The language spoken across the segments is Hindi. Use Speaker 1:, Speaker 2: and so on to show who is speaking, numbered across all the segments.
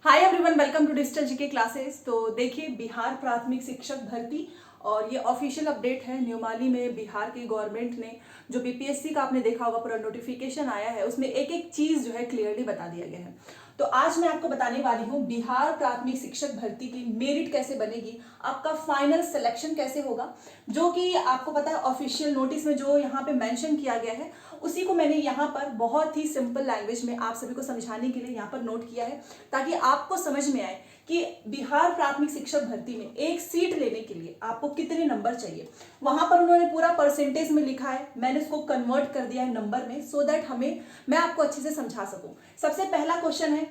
Speaker 1: Hi everyone, welcome to digital GK classes. तो देखिए, बिहार प्राथमिक शिक्षक भर्ती और ये ऑफिशियल अपडेट है। न्यूमाली में बिहार की गवर्नमेंट ने जो बीपीएससी का आपने देखा होगा पूरा नोटिफिकेशन आया है, उसमें एक एक चीज जो है क्लियरली बता दिया गया है। तो आज मैं आपको बताने वाली हूँ बिहार प्राथमिक शिक्षक भर्ती की मेरिट कैसे बनेगी, आपका फाइनल सिलेक्शन कैसे होगा, जो कि आपको पता है ऑफिशियल नोटिस में जो यहाँ पे मेंशन किया गया है उसी को मैंने यहाँ पर बहुत ही सिंपल लैंग्वेज में आप सभी को समझाने के लिए यहाँ पर नोट किया है, ताकि आपको समझ में आए कि बिहार प्राथमिक शिक्षक भर्ती में एक सीट लेने के लिए आपको कितने नंबर चाहिए। वहां पर उन्होंने पूरा परसेंटेज में लिखा है, मैंने उसको कन्वर्ट कर दिया है नंबर में, सो दैट मैं आपको अच्छे से समझा सकूं। सबसे पहला क्वेश्चन है,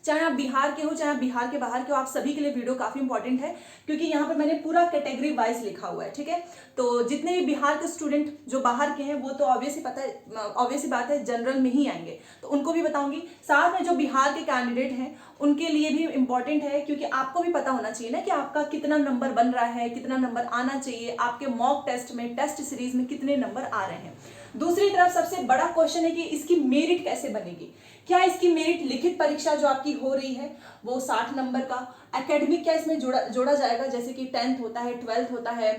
Speaker 1: चाहे आप बिहार के हो चाहे आप बिहार के बाहर के हो, आप सभी के लिए वीडियो काफी इंपॉर्टेंट है, क्योंकि यहाँ पर मैंने पूरा कैटेगरी वाइज लिखा हुआ है। ठीक है, तो जितने भी बिहार के स्टूडेंट जो बाहर के हैं वो तो ऑब्वियस ही बात है जनरल में ही आएंगे, तो उनको भी बताऊंगी। साथ में जो बिहार के कैंडिडेट हैं उनके लिए भी इंपॉर्टेंट है, क्योंकि आपको भी पता होना चाहिए ना कि आपका कितना नंबर बन रहा है, कितना नंबर आना चाहिए, आपके मॉक टेस्ट में, टेस्ट सीरीज में कितने नंबर आ रहे हैं। दूसरी तरफ सबसे बड़ा क्वेश्चन है कि इसकी मेरिट कैसे बनेगी। क्या इसकी मेरिट लिखित परीक्षा जो आपकी हो रही है वो 60 नंबर का, एकेडमिक क्या इसमें जोड़ा जाएगा, जैसे कि 10th होता है, 12th होता है,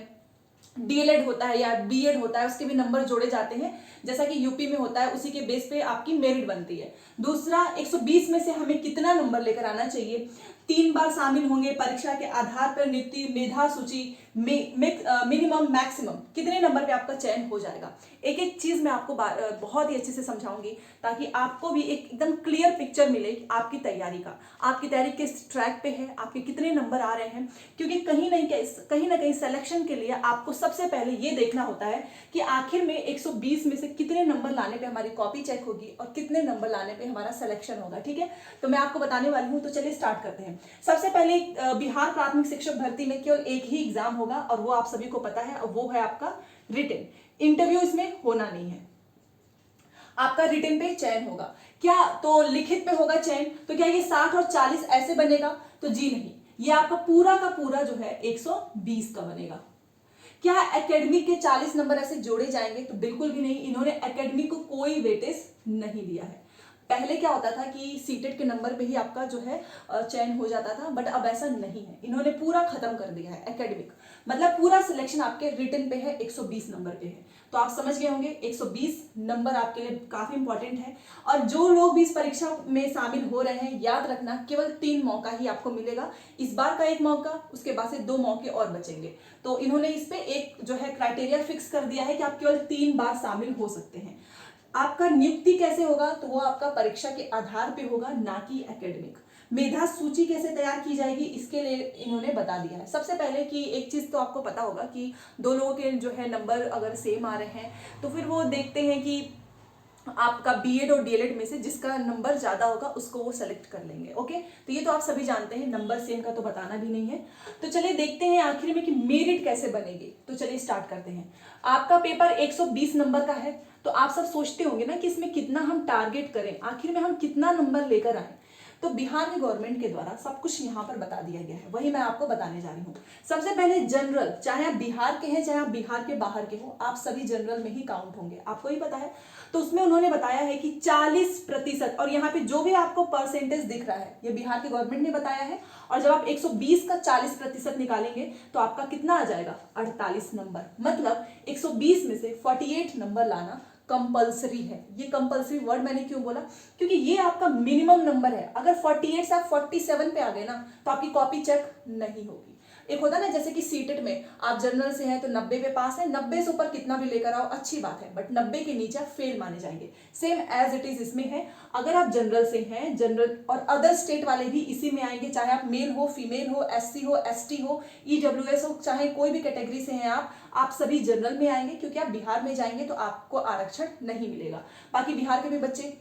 Speaker 1: डीएलएड होता है या बीएड होता है, उसके भी नंबर जोड़े जाते हैं, जैसा कि यूपी में होता है, उसी के बेस पे आपकी मेरिट बनती है। दूसरा, 120 में से हमें कितना नंबर लेकर आना चाहिए, 3 बार शामिल होंगे परीक्षा के आधार पर, नियुक्ति, मेधा सूची, मिनिमम मैक्सिमम कितने नंबर पे आपका चयन हो जाएगा। एक एक चीज मैं आपको बहुत ही अच्छे से समझाऊंगी, ताकि आपको भी एकदम क्लियर पिक्चर मिले आपकी तैयारी का, आपकी तैयारी किस ट्रैक पे है, आपके कितने नंबर आ रहे हैं। क्योंकि कहीं ना कहीं सिलेक्शन के लिए आपको सबसे पहले ये देखना होता है कि आखिर में 120 में से कितने नंबर लाने पे हमारी कॉपी चेक होगी और कितने नंबर लाने पे हमारा सिलेक्शन होगा। ठीक है, तो मैं आपको बताने वाली हूँ, तो चलिए स्टार्ट करते हैं। सबसे पहले बिहार प्राथमिक शिक्षक भर्ती में केवल एक ही एग्जाम होगा, और वो आप सभी को पता है, और वो है आपका रिटन। इंटरव्यू इसमें होना नहीं है, आपका रिटन पे चयन होगा। क्या तो लिखित पे होगा चयन, तो क्या ये 60 और 40 ऐसे बनेगा? तो जी नहीं, ये आपका पूरा का पूरा जो है 120 का बनेगा। क्या एकेडमिक के 40 नंबर ऐसे जोड़े जाएंगे? तो बिल्कुल भी नहीं, इन्होंने एकेडमिक को कोई वेटेज नहीं दिया है। पहले क्या होता था कि सीटेट के नंबर पे ही आपका जो है चयन हो जाता था, बट अब ऐसा नहीं है, इन्होंने पूरा खत्म कर दिया है एकेडमिक, मतलब पूरा सिलेक्शन आपके रिटन पे है, 120 नंबर पे है। तो आप समझ गए होंगे 120 नंबर आपके लिए काफी इंपॉर्टेंट है। और जो लोग भी इस परीक्षा में शामिल हो रहे हैं, याद रखना केवल 3 मौका ही आपको मिलेगा। इस बार का 1 मौका, उसके बाद से 2 मौके और बचेंगे। तो इन्होंने इस पे एक जो है क्राइटेरिया फिक्स कर दिया है कि आप केवल 3 बार शामिल हो सकते हैं। आपका नियुक्ति कैसे होगा? तो वो आपका परीक्षा के आधार पे होगा, ना कि एकेडमिक। मेधा सूची कैसे तैयार की जाएगी, इसके लिए इन्होंने बता दिया है। सबसे पहले कि एक चीज तो आपको पता होगा कि 2 लोगों के जो है नंबर अगर सेम आ रहे हैं, तो फिर वो देखते हैं कि आपका बीएड और डीएलएड में से जिसका नंबर ज्यादा होगा उसको वो सेलेक्ट कर लेंगे। ओके, तो ये तो आप सभी जानते हैं, नंबर सेम का तो बताना भी नहीं है। तो चलिए देखते हैं आखिर में कि मेरिट कैसे बनेगी। तो चलिए स्टार्ट करते हैं। आपका पेपर 120 नंबर का है, तो आप सब सोचते होंगे ना कि इसमें कितना हम टारगेट करें, आखिर में हम कितना नंबर लेकर आए। तो बिहार के गवर्नमेंट के द्वारा सब कुछ यहाँ पर बता दिया गया है, वही मैं आपको बताने जा रही हूँ। सबसे पहले जनरल, चाहे आप बिहार के हैं चाहे आप बिहार के बाहर के हो, आप सभी जनरल में ही काउंट होंगे, आपको ही पता है। तो उसमें उन्होंने बताया है कि 40%, और यहाँ पे जो भी आपको परसेंटेज दिख रहा है ये बिहार के गवर्नमेंट ने बताया है। और जब आप 120 का 40% निकालेंगे तो आपका कितना आ जाएगा? 48 नंबर। मतलब 120 में से 48 नंबर लाना कंपल्सरी है। ये कंपल्सरी वर्ड मैंने क्यों बोला? क्योंकि ये आपका मिनिमम नंबर है। अगर 48 से आप 47 पे आ गए ना, तो आपकी कॉपी चेक नहीं होगी। एक होता है ना, जैसे कि सीटेट में आप जनरल से हैं तो 90 पे पास है, 90 से ऊपर कितना भी लेकर आओ अच्छी बात है, बट 90 के नीचे फेल माने जाएंगे। सेम एज इट इज इसमें है। अगर आप जनरल से हैं, जनरल और अदर स्टेट वाले भी इसी में आएंगे, चाहे आप मेल हो, फीमेल हो, एससी हो, एसटी हो, ईडब्ल्यूएस हो, चाहे कोई भी कैटेगरी से हैं आप सभी जनरल में आएंगे, क्योंकि आप बिहार में जाएंगे तो आपको आरक्षण नहीं मिलेगा। बाकी बिहार के भी बच्चे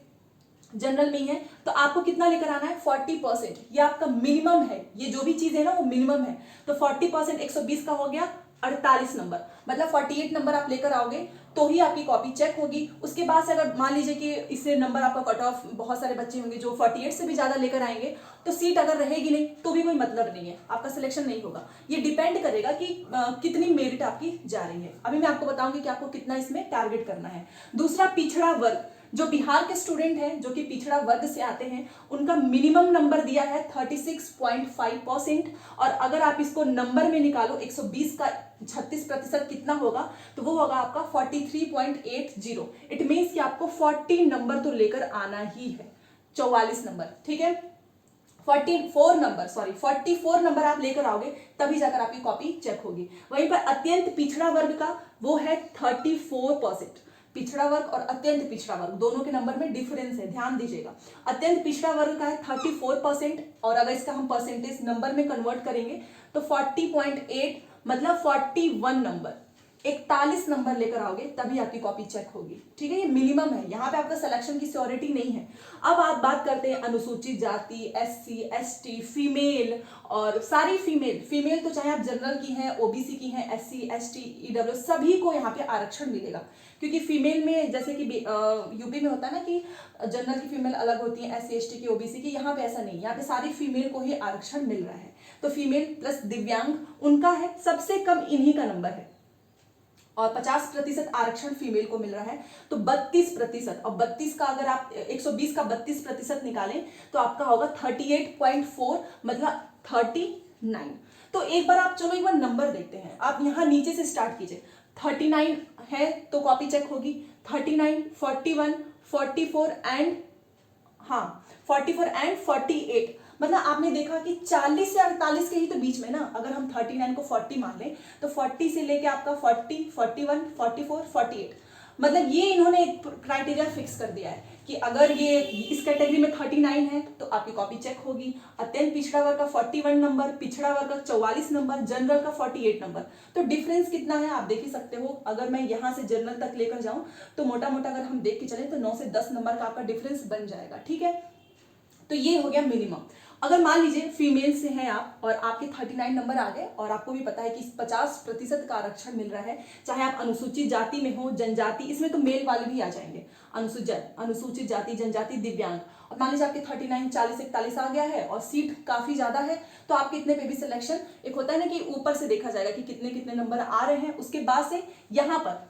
Speaker 1: जनरल में ही है, तो आपको कितना लेकर आना है? 40%। ये आपका मिनिमम है, ये जो भी चीज है ना वो मिनिमम है। तो 40% 120 का हो गया 48 नंबर, मतलब 48 नंबर आप लेकर आओगे तो ही आपकी कॉपी चेक होगी। उसके बाद से अगर मान लीजिए कि इससे नंबर आपका कट ऑफ, बहुत सारे बच्चे होंगे जो 48 से भी ज्यादा लेकर आएंगे, तो सीट अगर रहेगी नहीं तो भी कोई मतलब नहीं है, आपका सिलेक्शन नहीं होगा। ये डिपेंड करेगा कि कितनी मेरिट आपकी जा रही है। अभी मैं आपको बताऊंगी कि आपको कितना इसमें टारगेट करना है। दूसरा, पिछड़ा वर्ग। जो बिहार के स्टूडेंट हैं जो कि पिछड़ा वर्ग से आते हैं उनका मिनिमम नंबर दिया है 36.5%। और अगर आप इसको नंबर में निकालो 120 का 36% कितना होगा, तो वो होगा आपका 43.80। इट मीन्स कि आपको 40 नंबर तो लेकर आना ही है, 44 नंबर, ठीक है, 44 नंबर आप लेकर आओगे तभी जाकर आपकी कॉपी चेक होगी। वहीं पर अत्यंत पिछड़ा वर्ग का वो है 34%। पिछड़ा वर्ग और अत्यंत पिछड़ा वर्ग दोनों के नंबर में डिफरेंस है, ध्यान दीजिएगा। अत्यंत पिछड़ा वर्ग का है 34%, और अगर इसका हम परसेंटेज नंबर में कन्वर्ट करेंगे तो 40.8 मतलब 41 नंबर, 41 नंबर लेकर आओगे तभी आपकी कॉपी चेक होगी, ठीक है। ये मिनिमम है, यहाँ पे आपका सिलेक्शन की श्योरिटी नहीं है। अब आप बात करते हैं अनुसूचित जाति, एससी, एसटी, फीमेल, और सारी फीमेल तो चाहे आप जनरल की हैं, ओबीसी की हैं, एससी, एसटी, ईडब्ल्यू, सभी को यहाँ पे आरक्षण मिलेगा। क्योंकि फीमेल में जैसे कि यूपी में होता है ना कि जनरल की फीमेल अलग होती है, एससी, एसटी की, ओबीसी की, यहाँ पे ऐसा नहीं, यहाँ पे सारी फीमेल को ही आरक्षण मिल रहा है। तो फीमेल प्लस दिव्यांग उनका है, सबसे कम इन्हीं का नंबर है, और 50% आरक्षण फीमेल को मिल रहा है, तो 32%। और 32 का अगर आप 120 का 32% निकालें तो आपका होगा 38.4 मतलब 39। तो एक बार आप चलो एक बार नंबर देखते हैं, आप यहाँ नीचे से स्टार्ट कीजिए। 39 है तो कॉपी चेक होगी, 39, 41, 44 एंड 44 एंड 48। मतलब आपने देखा कि 40 से 48 के ही तो बीच में ना, अगर हम 39 को 40 मान लें तो 40 से लेके आपका 40, 41, 44, 48, मतलब ये इन्होंने एक क्राइटेरिया फिक्स कर दिया है कि अगर ये इस कैटेगरी में 39 है तो आपकी कॉपी चेक होगी। अत्यंत पिछड़ा वर्ग का 41 नंबर, पिछड़ा वर्ग का 44 नंबर, जनरल का 48 नंबर। तो डिफरेंस कितना है आप देख ही सकते हो। अगर मैं यहाँ से जनरल तक लेकर जाऊं तो मोटा मोटा अगर हम देख के चले तो 9 से 10 नंबर का आपका डिफरेंस बन जाएगा, ठीक है। तो ये हो गया मिनिमम। अगर मान लीजिए फीमेल से हैं आप और आपके 39 नंबर आ गए और आपको भी पता है कि 50% का आरक्षण मिल रहा है, चाहे आप अनुसूचित जाति में हो, जनजाति, इसमें तो मेल वाले भी आ जाएंगे, अनुसूचित जाति, जनजाति, दिव्यांग, और मान लीजिए आपके 39, 40, 41 आ गया है और सीट काफी ज्यादा है, तो आपके इतने पे भी सिलेक्शन, एक होता है ना कि ऊपर से देखा जाएगा कि कितने कितने नंबर आ रहे हैं, उसके बाद से यहाँ पर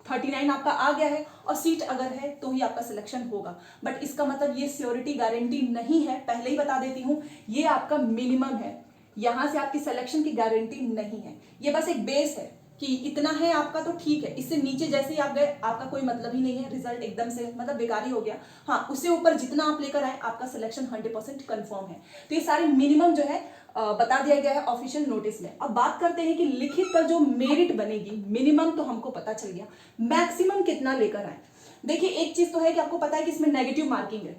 Speaker 1: 39 आपका आ गया है और सीट अगर है तो ही आपका सिलेक्शन होगा। बट इसका मतलब ये श्योरिटी गारंटी नहीं है, पहले ही बता देती हूँ, ये आपका मिनिमम है, यहां से आपकी सिलेक्शन की गारंटी नहीं है। ये बस एक बेस है कि इतना है आपका तो ठीक है, इससे नीचे जैसे ही आप गए आपका कोई मतलब ही नहीं है, रिजल्ट एकदम से मतलब बेकार ही हो गया। हाँ, उससे ऊपर जितना आप लेकर आए आपका सिलेक्शन 100% कंफर्म है। तो ये सारे मिनिमम जो है बता दिया गया है ऑफिशियल नोटिस में। अब बात करते हैं कि लिखित पर जो मेरिट बनेगी, मिनिमम तो हमको पता चल गया, मैक्सिमम कितना लेकर आए। देखिए एक चीज तो है कि आपको पता है कि इसमें नेगेटिव मार्किंग है,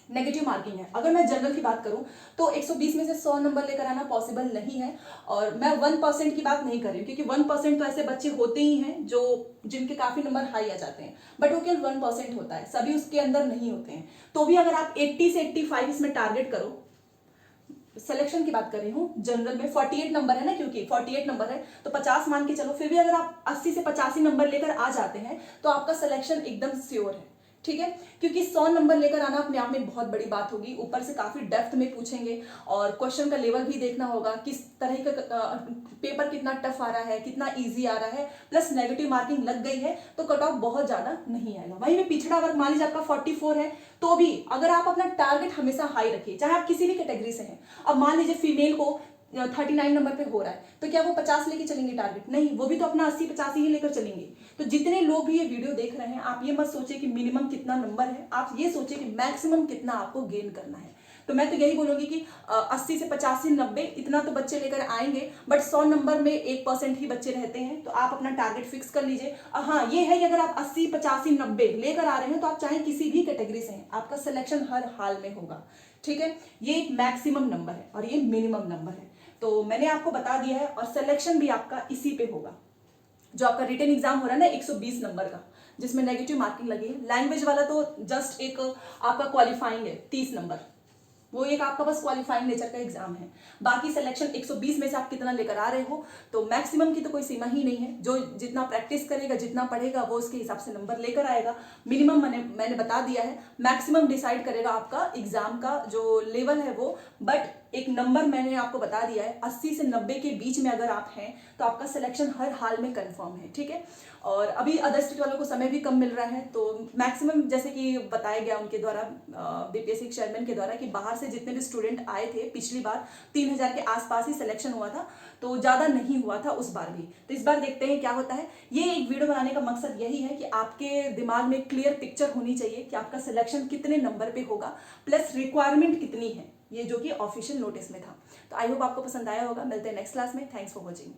Speaker 1: नेगेटिव मार्किंग है। अगर मैं जनरल की बात करूं तो 120 में से 100 नंबर लेकर आना पॉसिबल नहीं है, और मैं 1% की बात नहीं कर रही हूँ, क्योंकि 1% तो ऐसे बच्चे होते ही हैं जो जिनके काफी नंबर हाई आ जाते हैं, बट वो केवल 1% होता है, सभी उसके अंदर नहीं होते हैं। तो भी अगर आप 80 से 85 इसमें टारगेट करो, सिलेक्शन की बात कर रही हूँ, जनरल में 48 नंबर है ना, क्योंकि 48 नंबर है तो 50 मान के चलो, फिर भी अगर आप 80 से 85 नंबर लेकर आ जाते हैं तो आपका सिलेक्शन एकदम श्योर है, ठीक है। क्योंकि 100 नंबर लेकर आना अपने आप में बहुत बड़ी बात होगी, ऊपर से काफी डेप्थ में पूछेंगे और क्वेश्चन का लेवल भी देखना होगा, किस तरह का पेपर कितना टफ आ रहा है, कितना इजी आ रहा है, प्लस नेगेटिव मार्किंग लग गई है तो कट ऑफ बहुत ज्यादा नहीं आएगा। वहीं में पिछड़ा वर्ग मान लीजिए आपका 44 है, तो भी अगर आप अपना टारगेट हमेशा हाई रखिए, चाहे आप किसी भी कैटेगरी से हैं। अब मान लीजिए फीमेल को 39 नंबर पे हो रहा है, तो क्या वो 50 लेके चलेंगे टारगेट? नहीं, वो भी तो अपना 80-85 ही लेकर चलेंगे। तो जितने लोग भी ये वीडियो देख रहे हैं, आप ये मत सोचे कि मिनिमम कितना नंबर है, आप ये सोचे कि मैक्सिमम कितना आपको गेन करना है। तो मैं तो यही बोलूंगी कि 80 से 85, 90 इतना तो बच्चे लेकर आएंगे, बट 100 नंबर में 1% ही बच्चे रहते हैं, तो आप अपना टारगेट फिक्स कर लीजिए। हाँ, ये है कि अगर आप 80, 85, 90 लेकर आ रहे हैं तो आप चाहे किसी भी कैटेगरी से हैं, आपका सिलेक्शन हर हाल में होगा, ठीक है। ये एक मैक्सिमम नंबर है और ये मिनिमम नंबर है, तो मैंने आपको बता दिया है। और सिलेक्शन भी आपका इसी पे होगा। जो आपका रिटन एग्जाम हो रहा है ना 120 नंबर का, जिसमें नेगेटिव मार्किंग लगी है, लैंग्वेज वाला तो जस्ट एक आपका क्वालिफाइंग है 30 नंबर, वो एक आपका बस क्वालिफाइंग नेचर का एग्जाम है। बाकी सिलेक्शन 120 में से आप कितना लेकर आ रहे हो, तो मैक्सिमम की तो कोई सीमा ही नहीं है। जो जितना प्रैक्टिस करेगा, जितना पढ़ेगा, वो उसके हिसाब से नंबर लेकर आएगा। मिनिमम मैंने बता दिया है, मैक्सिमम डिसाइड करेगा आपका एग्जाम का जो लेवल है वो। बट एक नंबर मैंने आपको बता दिया है, 80 से 90 के बीच में अगर आप हैं तो आपका सिलेक्शन हर हाल में कंफर्म है, ठीक है। और अभी अदर स्टेट वालों को समय भी कम मिल रहा है, तो मैक्सिमम जैसे कि बताया गया उनके द्वारा, बीपीएससी चेयरमैन के द्वारा, कि बाहर से जितने भी स्टूडेंट आए थे पिछली बार 3000 के आसपास ही सिलेक्शन हुआ था, तो ज़्यादा नहीं हुआ था उस बार भी। तो इस बार देखते हैं क्या होता है। ये एक वीडियो बनाने का मकसद यही है कि आपके दिमाग में क्लियर पिक्चर होनी चाहिए कि आपका सिलेक्शन कितने नंबर पे होगा, प्लस रिक्वायरमेंट कितनी है, ये जो कि ऑफिशियल नोटिस में था। तो आई होप आपको पसंद आया होगा। मिलते हैं नेक्स्ट क्लास में। Thanks for watching.